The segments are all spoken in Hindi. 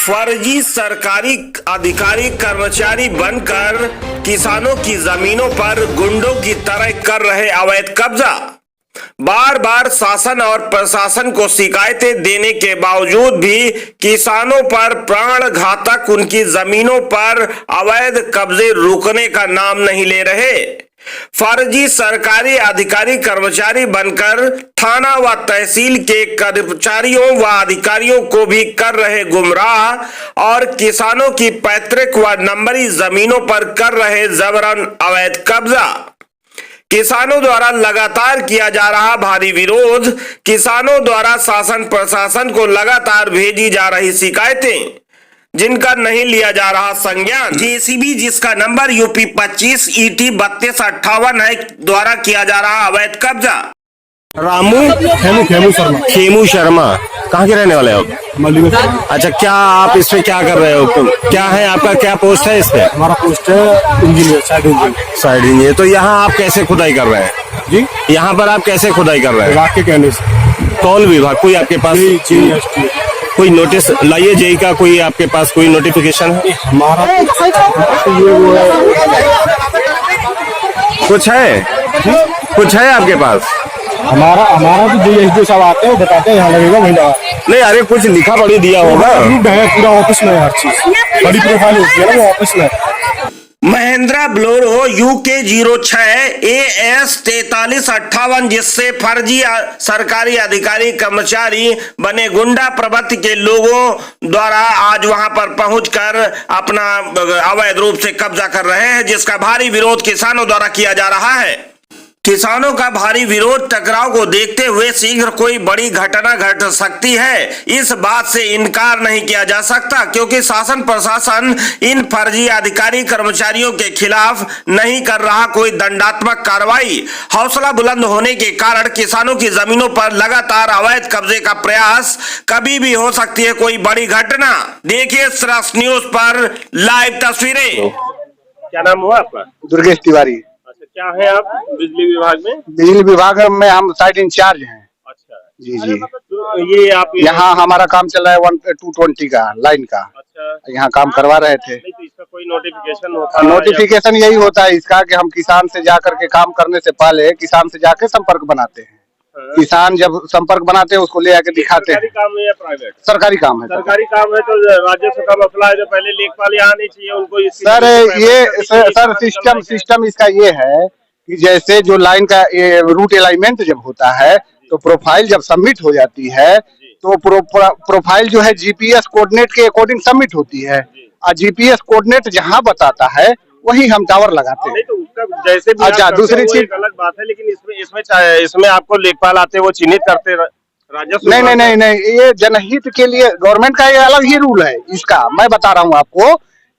फर्जी सरकारी अधिकारी कर्मचारी बनकर किसानों की जमीनों पर गुंडों की तरह कर रहे अवैध कब्जा। बार बार शासन और प्रशासन को शिकायतें देने के बावजूद भी किसानों पर प्राण घातक उनकी जमीनों पर अवैध कब्जे रुकने का नाम नहीं ले रहे। फर्जी सरकारी अधिकारी कर्मचारी बनकर थाना व तहसील के कर्मचारियों व अधिकारियों को भी कर रहे गुमराह और किसानों की पैतृक व नंबरी जमीनों पर कर रहे जबरन अवैध कब्जा। किसानों द्वारा लगातार किया जा रहा भारी विरोध, किसानों द्वारा शासन प्रशासन को लगातार भेजी जा रही शिकायतें जिनका नहीं लिया जा रहा संज्ञान। जेसीबी जिसका नंबर यूपी 25 ET 3258 है द्वारा किया जा रहा अवैध कब्जा। खेमू शर्मा कहाँ के रहने वाले हो आप? अच्छा, क्या आप इस पे क्या कर रहे हो? क्या है आपका, क्या पोस्ट है इस पे? हमारा पोस्ट है इंजीनियर, साइड इंजीनियर। तो यहाँ आप कैसे खुदाई कर रहे हैं जी? यहाँ पर आप कैसे खुदाई कर रहे हैं? विभाग के कहने से। कौन विभाग? कोई आपके पास कोई नोटिस लाइए जेई का? कोई आपके पास कोई नोटिफिकेशन है? हमारा कुछ है? कुछ है आपके पास? हमारा तो जो सब आते हैं वो बताते हैं यहाँ लगेगा वहीं लगा। नहीं, अरे कुछ लिखा पढ़ी दिया होगा। पूरा ऑफिस में हर चीज बड़ी प्रोफाइल होती है ना, वो ऑफिस में। महिंद्रा बोलेरो UK 06 AS 4358 जिससे फर्जी सरकारी अधिकारी कर्मचारी बने गुंडा प्रवृत्ति के लोगों द्वारा आज वहां पर पहुंचकर अपना अवैध रूप से कब्जा कर रहे हैं, जिसका भारी विरोध किसानों द्वारा किया जा रहा है। किसानों का भारी विरोध टकराव को देखते हुए शीघ्र कोई बड़ी घटना घट सकती है, इस बात से इनकार नहीं किया जा सकता, क्योंकि शासन प्रशासन इन फर्जी अधिकारी कर्मचारियों के खिलाफ नहीं कर रहा कोई दंडात्मक कार्रवाई। हौसला बुलंद होने के कारण किसानों की जमीनों पर लगातार अवैध कब्जे का प्रयास कभी भी हो सकती है कोई बड़ी घटना। देखिए श्रष्ट न्यूज पर लाइव तस्वीरें। क्या नाम हुआ आपका? दुर्गेश तिवारी। क्या है आप बिजली विभाग में? बिजली विभाग में हम साइट इंचार्ज हैं। अच्छा जी जी। तो ये आप यहाँ हमारा काम चल रहा है 220 का लाइन का। अच्छा, यहाँ काम करवा रहे थे। नहीं तो इसका कोई नोटिफिकेशन होता है? नोटिफिकेशन यही होता है इसका कि हम किसान से जाकर के काम करने से पहले किसान से जाके संपर्क बनाते हैं। किसान जब संपर्क बनाते हैं उसको ले आके दिखाते हैं। सरकारी काम है या प्राइवेट? सरकारी काम है। सरकारी काम है तो राजस्व का मसला है, जो पहले लेखपाल यहाँ आने चाहिए उनको। सर ये सर सिस्टम इसका ये है कि जैसे जो लाइन का रूट अलाइनमेंट जब होता है तो प्रोफाइल जब सबमिट हो जाती है तो प्रोफाइल जो है GPS कोऑर्डिनेट के अकॉर्डिंग सबमिट होती है, और GPS कोऑर्डिनेट जहाँ बताता है वही हम टावर लगाते हैं। तो उसका जैसे भी अच्छा, दूसरी चीज अलग बात है, लेकिन इसमें आपको लेखपाल आते वो चिन्हित करते राजस्व? नहीं, ये जनहित के लिए गवर्नमेंट का ये अलग ही रूल है। इसका मैं बता रहा हूँ आपको,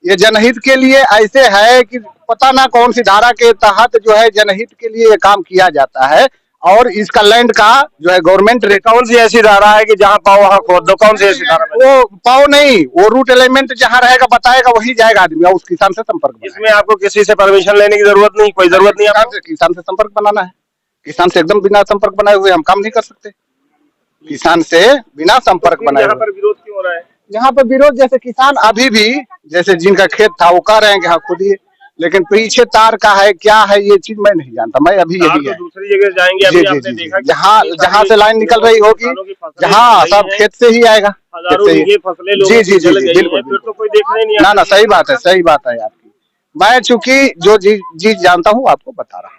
ये जनहित के लिए ऐसे है कि पता ना कौन सी धारा के तहत जो है जनहित के लिए ये काम किया जाता है, और इसका लैंड का जो है गवर्नमेंट रेट। कौन सी ऐसी धारा है कि जहाँ पाओ वहाँ खोद दो? कौन सी ऐसी धारा? वो पाओ नहीं, वो रूट एलिमेंट जहाँ रहेगा बताएगा वही जाएगा आदमी, और उस किसान से संपर्क। इसमें आपको किसी से परमिशन लेने की जरूरत नहीं, कोई जरूरत नहीं है। किसान से संपर्क बनाना है। किसान से एकदम बिना संपर्क बनाए हुए हम काम नहीं कर सकते। किसान से बिना संपर्क बनाए। यहाँ पर विरोध क्यों हो रहा है? यहाँ पर विरोध जैसे किसान अभी भी जैसे जिनका खेत था वो कह रहे हैं कि हाँ खुदिए, लेकिन पीछे तार का है क्या है ये चीज मैं नहीं जानता। मैं अभी यही है, दूसरी जगह जाएंगे। अभी आपने देखा जहाँ से लाइन निकल रही होगी, जहाँ सब खेत से ही आएगा। जी बिल्कुल। फिर तो कोई देखने नहीं। ना सही बात है आपकी। मैं चूंकि जो जी जानता हूँ आपको बता रहा हूँ।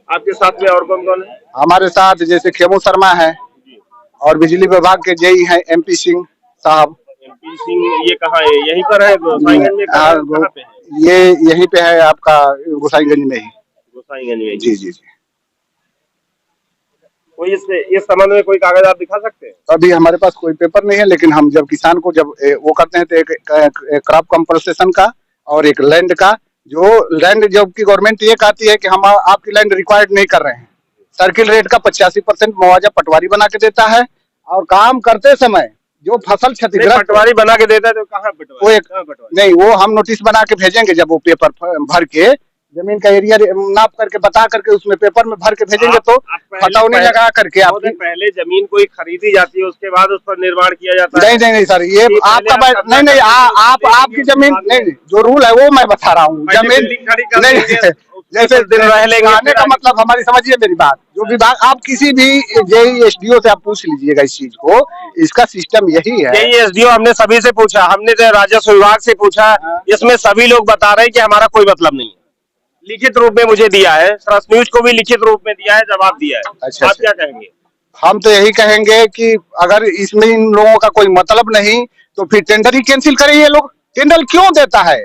आपके साथ में और कौन है? हमारे साथ जैसे खेमू शर्मा है, और बिजली विभाग के जेई हैं MP सिंह साहब। MP सिंह ये कहाँ है? यहीं पर है गोसाईगंज में? कहाँ पे है? ये यहीं पे है आपका गोसाईगंज में ही। गोसाईगंज में? जी। कोई इस संबंध में कोई कागज आप दिखा सकते हैं? अभी हमारे पास कोई पेपर नहीं है, लेकिन हम जब किसान को जब वो करते हैं तो एक क्रॉप कंपनसेशन का और एक लैंड का, जो लैंड जब की गवर्नमेंट ये कहती है कि हम आपकी लैंड रिक्वायर्ड नहीं कर रहे हैं, सर्किल रेट का 85% मुआवजा पटवारी बना के देता है, और काम करते समय जो फसल क्षतिग्रस्त पटवारी बना के देता है तो कहाँ पटवारी? नहीं, वो हम नोटिस बना के भेजेंगे जब वो पेपर भर के जमीन का एरिया नाप करके बता करके उसमें पेपर में भर के भेजेंगे तो खतौनी लगा करके आपकी पहले जमीन कोई खरीदी जाती है उसके बाद उस पर निर्माण किया जाता है। नहीं सर, ये आपका नहीं आप आपकी जमीन नहीं, जो रूल है वो मैं बता रहा हूँ। जमीन नहीं जैसे रहने का मतलब हमारी समझिए मेरी बात। जो विभाग आप किसी भी जेई एसडीओ से आप पूछ लीजिएगा इस चीज को, इसका सिस्टम यही है। जेई एसडीओ हमने सभी से पूछा, हमने राजस्व विभाग से पूछा, इसमें सभी लोग बता रहे हैं कि हमारा कोई मतलब नहीं है। लिखित रूप में मुझे दिया है, सरस न्यूज को भी लिखित रूप में दिया है, जवाब दिया है। अच्छा, आप क्या कहेंगे? हम तो यही कहेंगे कि अगर इसमें इन लोगों का कोई मतलब नहीं तो फिर टेंडर ही कैंसिल करें। ये लोग टेंडर क्यों देता है?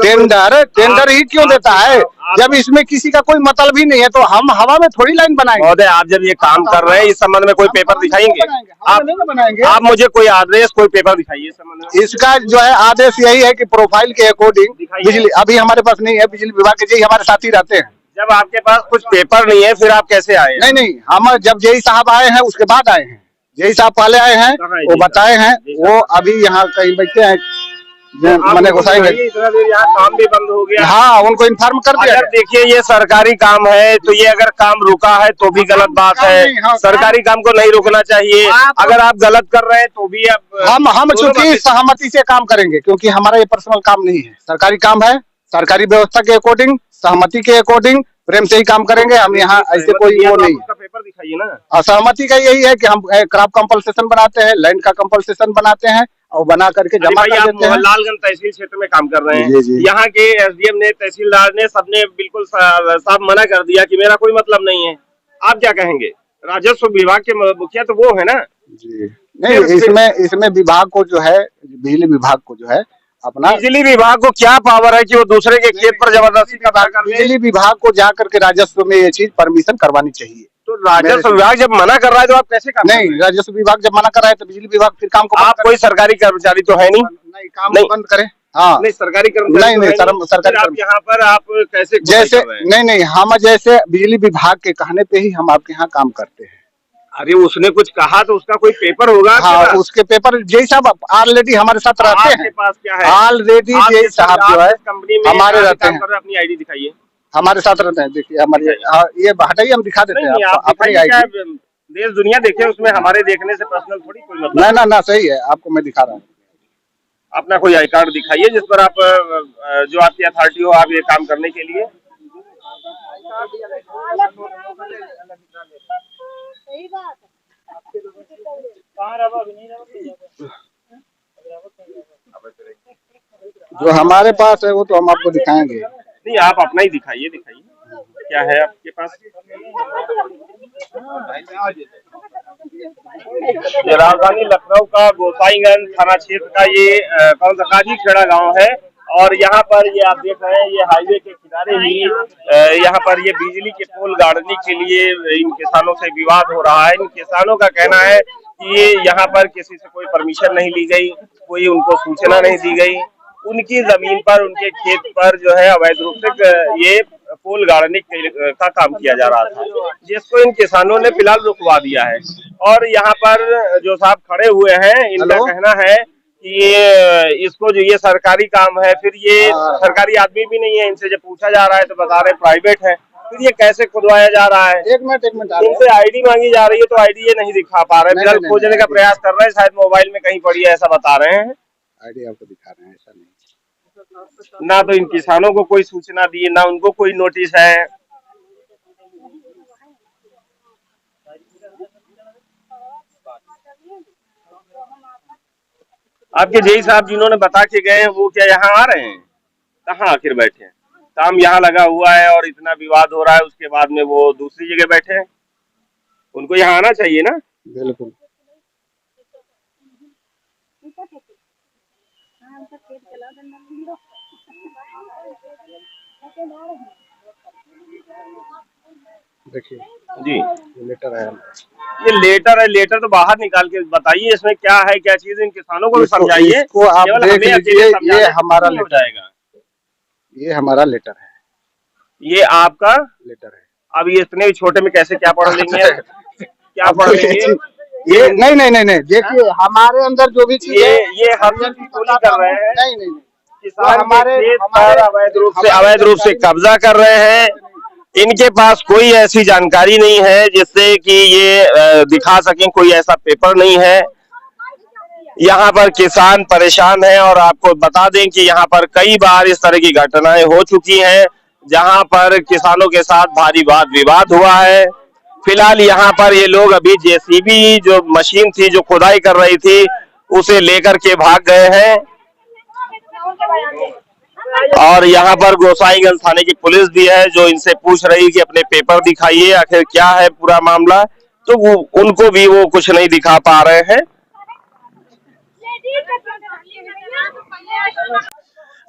टेंडर ही क्यों देता है जब इसमें किसी का कोई मतलब ही नहीं है? तो हम हवा में थोड़ी लाइन बनाएंगे। महोदय, आप जब ये काम कर रहे हैं इस संबंध में कोई पेपर दिखाएंगे? आप मुझे कोई आदेश, कोई पेपर दिखाइए इस संबंध में। इसका जो है आदेश यही है कि प्रोफाइल के अकॉर्डिंग बिजली, अभी हमारे पास नहीं है, बिजली विभाग के जेई हमारे साथ ही रहते हैं। जब आपके पास कुछ पेपर नहीं है फिर आप कैसे आए? नहीं, हम जब जेई साहब आए हैं उसके बाद आए हैं। जेई साहब पहले आए हैं, वो बताए हैं, वो अभी यहाँ कहीं बैठे हैं, मैंने घुसाएंगे। इतना देर यहाँ काम भी बंद हो गया। हाँ, उनको इन्फॉर्म कर दिया। देखिए, ये सरकारी काम है तो ये अगर काम रुका है तो भी गलत बात है। सरकारी काम को नहीं रोकना चाहिए। अगर आप गलत कर रहे हैं तो भी हम चूंकि सहमति से काम करेंगे, क्योंकि हमारा ये पर्सनल काम नहीं है, सरकारी काम है। सरकारी व्यवस्था के अकॉर्डिंग, सहमति के अकॉर्डिंग प्रेम से ही काम करेंगे हम। यहाँ ऐसे कोई वो नहीं। पेपर दिखाइए ना। असहमति का यही है कि हम क्रॉप कंपल्सेशन बनाते हैं, लैंड का कंपल्सेशन बनाते हैं और बना करके जमा कर देते हैं। लालगंज तहसील क्षेत्र में काम कर रहे हैं। यहाँ के एसडीएम ने, तहसीलदार ने, सबने बिल्कुल साफ मना कर दिया कि मेरा कोई मतलब नहीं है। आप क्या कहेंगे? राजस्व विभाग के मुखिया तो वो है ना जी। नहीं, इसमें विभाग को जो है, बिजली विभाग को जो है अपना, बिजली विभाग को क्या पावर है कि वो दूसरे के खेत पर जबरदस्ती का कर? बिजली विभाग को जा करके राजस्व में ये चीज परमिशन करवानी चाहिए। तो राजस्व विभाग जब मना कर रहा है तो आप कैसे काम? नहीं, राजस्व विभाग जब मना कर रहा है तो बिजली विभाग फिर काम को, आप कोई सरकारी कर्मचारी तो है नहीं? नहीं, काम बंद करें। हाँ, नहीं, सरकारी कर्मचारी नहीं, सरकारी आप यहाँ पर आप कैसे? जैसे नहीं, हम जैसे बिजली विभाग के कहने पे ही हम आपके यहाँ काम करते हैं। अरे उसने कुछ कहा तो उसका कोई पेपर होगा? हाँ, उसके पेपर जेई साहब ऑलरेडी हमारे साथ रहते हैं। पास क्या है? ऑलरेडी जेई साहब जो है हमारे रहते हैं। अपनी आईडी दिखाइए। हमारे साथ रहते हैं। देखिए हमारी ये हटाइए, हम दिखा देते हैं अपनी आईडी। देश दुनिया देखे, उसमें हमारे देखने से पर्सनल थोड़ी कोई मतलब। ना सही है, आपको मैं दिखा रहा हूँ। अपना कोई आई कार्ड दिखाइए जिस पर आप, जो आपकी अथॉरिटी हो आप ये काम करने के लिए। जो हमारे पास है वो तो हम आपको दिखाएंगे। नहीं, आप अपना ही दिखाइए। क्या है आपके पास? ये राजधानी लखनऊ का गोसाईगंज थाना क्षेत्र का ये कौन सा काजी खेड़ा गांव है। और यहाँ पर ये आप देख रहे हैं, ये हाईवे के किनारे ही यहाँ पर ये बिजली के पोल गाड़ने के लिए इन किसानों से विवाद हो रहा है। इन किसानों का कहना है कि ये यहाँ पर किसी से कोई परमिशन नहीं ली गई, कोई उनको सूचना नहीं दी गई। उनकी जमीन पर, उनके खेत पर जो है अवैध रूप से ये पोल गाड़ने का काम किया जा रहा था, जिसको इन किसानों ने फिलहाल रुकवा दिया है। और यहाँ पर जो साहब खड़े हुए हैं, इनका कहना है कि ये इसको जो ये सरकारी काम है, फिर ये सरकारी आदमी भी नहीं है। इनसे जब पूछा जा रहा है तो बता रहे प्राइवेट है, फिर ये कैसे खुदवाया जा रहा है? एक मिनट इनसे आईडी मांगी जा रही है तो आईडी ये नहीं दिखा पा रहे। फिलहाल खोजने का प्रयास कर रहे हैं, शायद मोबाइल में कहीं पड़ी है ऐसा बता रहे हैं। आईडी आपको दिखा रहे हैं, ऐसा नहीं। ना तो इन किसानों को कोई सूचना दी, ना उनको कोई नोटिस है। आपके जेई साहब जिन्होंने बता के गए हैं वो क्या यहाँ आ रहे हैं? कहाँ आखिर बैठे हैं? काम यहाँ लगा हुआ है और इतना विवाद हो रहा है, उसके बाद में वो दूसरी जगह बैठे हैं। उनको यहाँ आना चाहिए ना। बिल्कुल। देखिए जी, लेटर है। ये लेटर है। लेटर तो बाहर निकाल के बताइए इसमें क्या है, क्या चीज। इन किसानों को भी समझाइए। इसको आप देख लीजिए, ये हमारा लेटर जाएगा। ये हमारा लेटर है, ये आपका लेटर है। अब ये इतने छोटे में कैसे क्या पढ़ लेंगे? क्या पढ़ लेंगे? ये नहीं, देखिए हमारे अंदर जो भी चीज ये हम चोरी कर रहे हैं। नहीं, किसान हमारे खेत पर अवैध रूप से कब्जा कर रहे हैं। इनके पास कोई ऐसी जानकारी नहीं है जिससे कि ये दिखा सकें, कोई ऐसा पेपर नहीं है। यहाँ पर किसान परेशान हैं और आपको बता दें कि यहाँ पर कई बार इस तरह की घटनाएं हो चुकी हैं जहाँ पर किसानों के साथ भारी वाद विवाद हुआ है। फिलहाल यहाँ पर ये लोग अभी जेसीबी जो मशीन थी जो खुदाई कर रही थी उसे लेकर के भाग गए हैं और यहाँ पर गोसाईगंज थाने की पुलिस भी है जो इनसे पूछ रही कि अपने पेपर दिखाइए, आखिर क्या है पूरा मामला, तो उनको भी वो कुछ नहीं दिखा पा रहे हैं।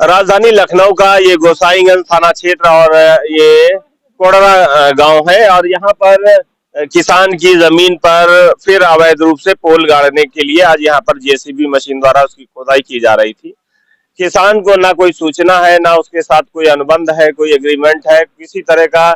राजधानी लखनऊ का ये गोसाईगंज थाना क्षेत्र और ये कोडरा गांव है और यहाँ पर किसान की जमीन पर फिर अवैध रूप से पोल गाड़ने के लिए आज यहाँ पर जेसीबी मशीन द्वारा उसकी खुदाई की जा रही थी। किसान को ना कोई सूचना है, ना उसके साथ कोई अनुबंध है, कोई एग्रीमेंट है, किसी तरह का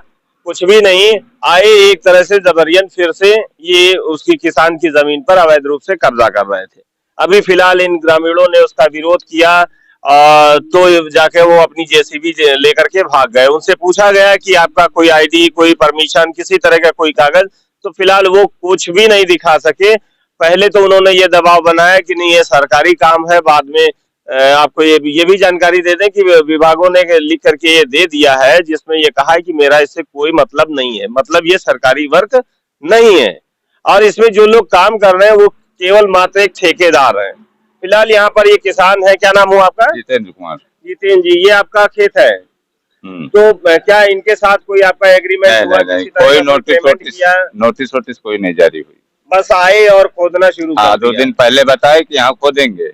कुछ भी नहीं। आए एक तरह से जबरियन फिर से ये उसकी किसान की जमीन पर अवैध रूप से कब्जा कर रहे थे। अभी फिलहाल इन ग्रामीणों ने उसका विरोध किया तो जाके वो अपनी जेसीबी लेकर के भाग गए। उनसे पूछा गया कि आपका कोई आईडी, कोई परमिशन, किसी तरह का कोई कागज, तो फिलहाल वो कुछ भी नहीं दिखा सके। पहले तो उन्होंने ये दबाव बनाया कि नहीं ये सरकारी काम है, बाद में आपको ये भी जानकारी दे दें कि विभागों ने लिख करके ये दे दिया है जिसमें ये कहा है कि मेरा इससे कोई मतलब नहीं है, मतलब ये सरकारी वर्क नहीं है और इसमें जो लोग काम कर रहे हैं वो केवल मात्र एक ठेकेदार है। फिलहाल यहाँ पर ये किसान है, क्या नाम हुआ आपका? जितेंद्र कुमार। जितेंद्र जी, ये आपका खेत है तो क्या इनके साथ कोई आपका एग्रीमेंट हुआ? नहीं, कोई नोटिस कोई नहीं जारी हुई, बस आए और खोदना शुरू कर दिया। 2 दिन पहले बताए कि यहाँ खोदेंगे।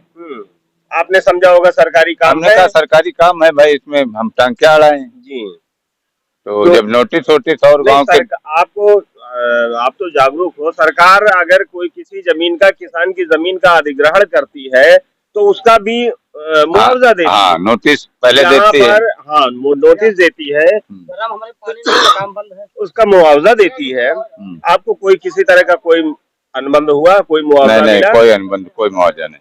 आपने समझा होगा सरकारी काम है, सरकारी काम है भाई, इसमें हम टांग क्या अड़ाएं जी। तो जब नोटिस और गांव के आप तो जागरूक हो, सरकार अगर कोई किसी जमीन का, किसान की जमीन का अधिग्रहण करती है तो उसका भी मुआवजा देती है। नोटिस पहले देती है, नोटिस देती है, उसका मुआवजा देती है। आपको कोई किसी तरह का कोई अनुबंध हुआ, कोई मुआवजा नहीं, कोई अनुबंध, कोई मुआवजा नहीं।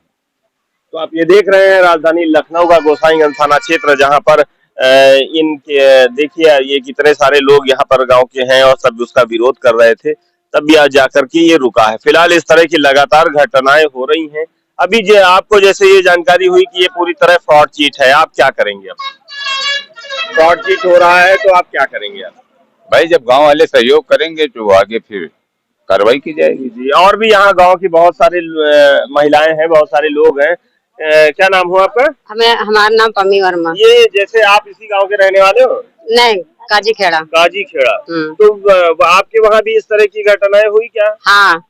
तो आप ये देख रहे हैं राजधानी लखनऊ का गोसाईगंज थाना क्षेत्र जहां पर इनके देखिए ये कितने सारे लोग यहाँ पर गांव के हैं और सब उसका विरोध कर रहे थे, तब भी आज जाकर के ये रुका है। फिलहाल इस तरह की लगातार घटनाएं हो रही हैं। अभी आपको जैसे ये जानकारी हुई कि ये पूरी तरह फ्रॉड चीट है, आप क्या करेंगे? अब फ्रॉड चीट हो रहा है तो आप क्या करेंगे? अब भाई जब गांव वाले सहयोग करेंगे तो आगे फिर कार्रवाई की जाएगी जी। और भी यहाँ गांव की बहुत सारी महिलाएं हैं, बहुत सारे लोग हैं। क्या नाम हुआ आपका? हमारा नाम पम्मी वर्मा। ये जैसे आप इसी गांव के रहने वाले हो? नहीं, काजी खेड़ा। काजी खेड़ा। तो आपके वहाँ भी इस तरह की घटनाएं हुई क्या? हाँ,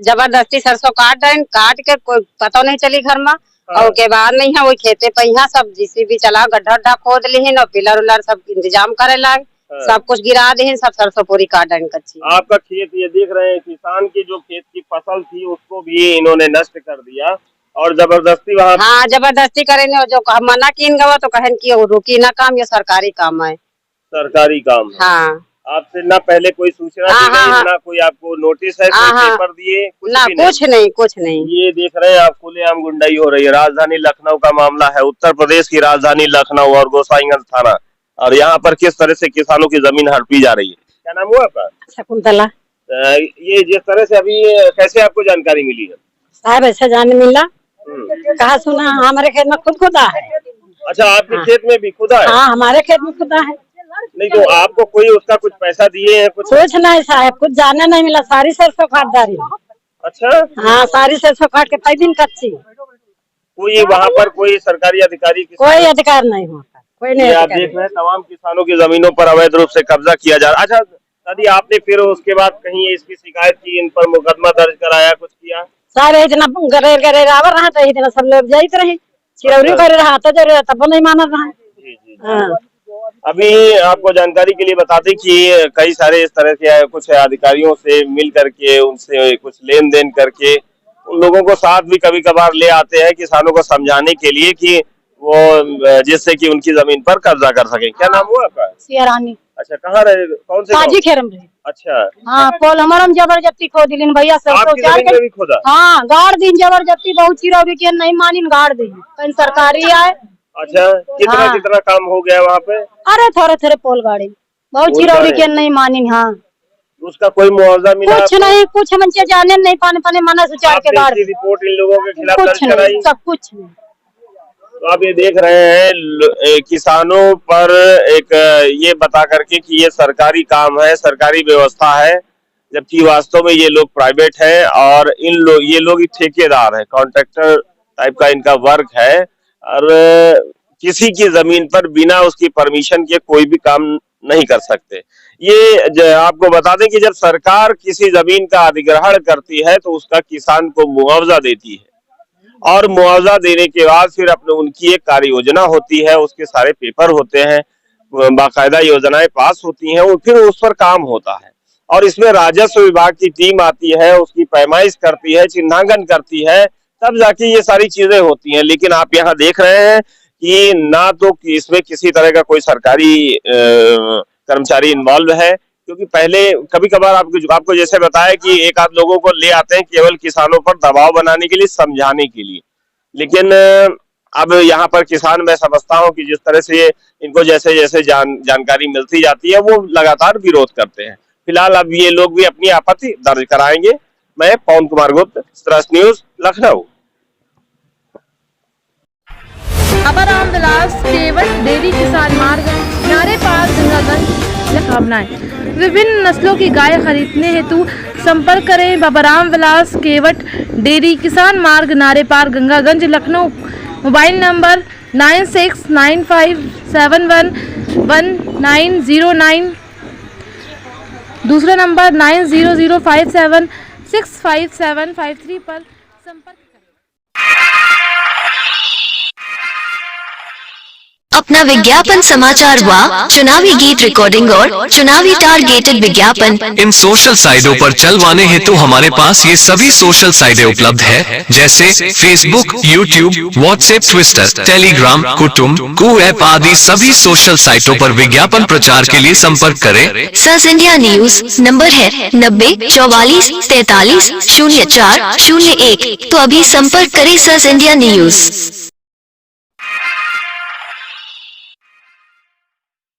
जबरदस्ती सरसों काट के कोई पता नहीं चली घर में। और के बाद नहीं है वो खेते पे यहाँ सब जेसीबी चला, गड्ढा खोद ली और पिलर उलर सब इंतजाम करे लाग, सब कुछ गिरा दी, सब सरसों पूरी काट कच्ची। आपका खेत ये देख रहे हैं, किसान की जो खेत की फसल थी उसको भी इन्होंने नष्ट कर दिया और जबरदस्ती वहाँ। हाँ, जबरदस्ती करेंगे, जो मना की गवा तो कहें कि रुकी ना काम, ये सरकारी काम है। सरकारी काम है। हाँ। आपसे ना पहले कोई सूचना ना कोई आपको नोटिस है, पेपर दिए? कुछ नहीं। ये देख रहे हैं आप, खुलेआम गुंडाई हो रही है। राजधानी लखनऊ का मामला है, उत्तर प्रदेश की राजधानी लखनऊ और गोसाईगंज थाना, और यहाँ पर किस तरह से किसानों की जमीन हड़पी जा रही है। क्या नाम हुआ आपका? शकुंतला। ये जिस तरह से अभी कैसे आपको जानकारी मिली है? साहब ऐसे जाने मिला, कहा सुना, हमारे खेत में खुदा है। अच्छा, आपके खेत में भी खुदा है? हाँ, हमारे खेत में खुदा है। नहीं तो आपको कोई उसका कुछ पैसा दिए हैं? कुछ नहीं साहब, कुछ जाने नहीं मिला, सारी सरसों काट डाली। अच्छा। हाँ, सारी सरसों काट के कई दिन कच्ची। कोई वहाँ पर कोई सरकारी अधिकारी? कोई अधिकार नहीं होता, कोई नहीं। आप देख रहे हैं तमाम किसानों की जमीनों पर अवैध रूप से कब्जा किया जा रहा है। अच्छा दादी, आपने फिर उसके बाद कहीं इसकी शिकायत की, इन पर मुकदमा दर्ज कराया, कुछ किया? सारे इतना गरे रावर रहा था, इतना सब लोग जाइत रहे, चिरौरी कर रहा तो जरूर तब नहीं माना रहा। अभी आपको जानकारी के लिए बता दें कि कई सारे इस तरह के कुछ अधिकारियों से मिल करके, उनसे कुछ लेन देन करके, उन लोगों को साथ भी कभी कभार ले आते हैं किसानों को समझाने के लिए कि वो जिससे कि उनकी जमीन पर कब्जा कर सके। क्या नाम हुआ आपका? सियारानी। अच्छा, कहाँ रहे, कौन से? काजी खेरम रहे। अच्छा। हाँ, पोल हमारा जबरदस्ती खोद दिलिन भैया, भी खोदा? हाँ, गाड़ दिन जबरदस्ती, बहुत चिरौरी के नहीं मानी, गाड़ दी। कहीं सरकारी आए अच्छा, कितना हाँ। कितना काम हो गया वहाँ पे? अरे थोड़े थोड़े पोल गाड़ी बहुत पोल चिरौरी गाड़ी। के नहीं मानी। हाँ उसका कोई मुआवजा मिला कुछ आपको? नहीं, कुछ मंचे जाने नहीं पाने पाने मना सुचार के आपने गाड़ इसकी रिपोर्ट इन लोगों के खिलाफ कुछ दर्ज कराई? नहीं, सब कुछ नहीं। तो आप ये देख रहे हैं किसानों पर एक ये बता करके कि ये सरकारी काम है, सरकारी व्यवस्था है, जबकि वास्तव में ये लोग प्राइवेट है और ये लोग ठेकेदार है, कॉन्ट्रैक्टर टाइप का इनका वर्क है और किसी की जमीन पर बिना उसकी परमिशन के कोई भी काम नहीं कर सकते। ये आपको बता दें कि जब सरकार किसी जमीन का अधिग्रहण करती है तो उसका किसान को मुआवजा देती है और मुआवजा देने के बाद फिर अपने उनकी एक कार्य योजना होती है, उसके सारे पेपर होते हैं, बाकायदा योजनाएं पास होती हैं, फिर उस पर काम होता है और इसमें राजस्व विभाग की टीम आती है, उसकी पैमाइश करती है, चिन्हांकन करती है, तब जाके ये सारी चीजें होती हैं। लेकिन आप यहाँ देख रहे हैं कि ना तो इसमें किसी तरह का कोई सरकारी कर्मचारी इन्वॉल्व है, क्योंकि पहले कभी कभार आपको जैसे बताया कि एक आध लोगों को ले आते हैं केवल किसानों पर दबाव बनाने के लिए, समझाने के लिए। लेकिन अब यहाँ पर किसान, मैं समझता हूँ कि जिस तरह से इनको जैसे जैसे जानकारी मिलती जाती है वो लगातार विरोध करते हैं। फिलहाल अब ये लोग भी अपनी आपत्ति दर्ज कराएंगे। मैं पवन कुमार गुप्त, स्ट्रेस न्यूज, लखनऊ। बाबा रामविलास केवट डेयरी किसान मार्ग नारे पार गंगागंज भावनाएं। विभिन्न नस्लों की गाय खरीदने हेतु संपर्क करें बाबा रामविलास केवट डेयरी किसान मार्ग नारे पार गंगागंज लखनऊ। मोबाइल नंबर 9695711909, दूसरा नंबर 9005765753 पर संपर्क करें। अपना विज्ञापन समाचार व चुनावी गीत रिकॉर्डिंग और चुनावी टारगेटेड विज्ञापन इन सोशल साइटों पर चलवाने हेतु हमारे पास ये सभी सोशल साइटें उपलब्ध है, जैसे Facebook, YouTube, WhatsApp, Twitter, Telegram, कुटुंब, ऐप आदि सभी सोशल साइटों पर विज्ञापन प्रचार के लिए संपर्क करें। सर्च इंडिया न्यूज नंबर है 9044430401। तो अभी संपर्क करें सर्च इंडिया न्यूज।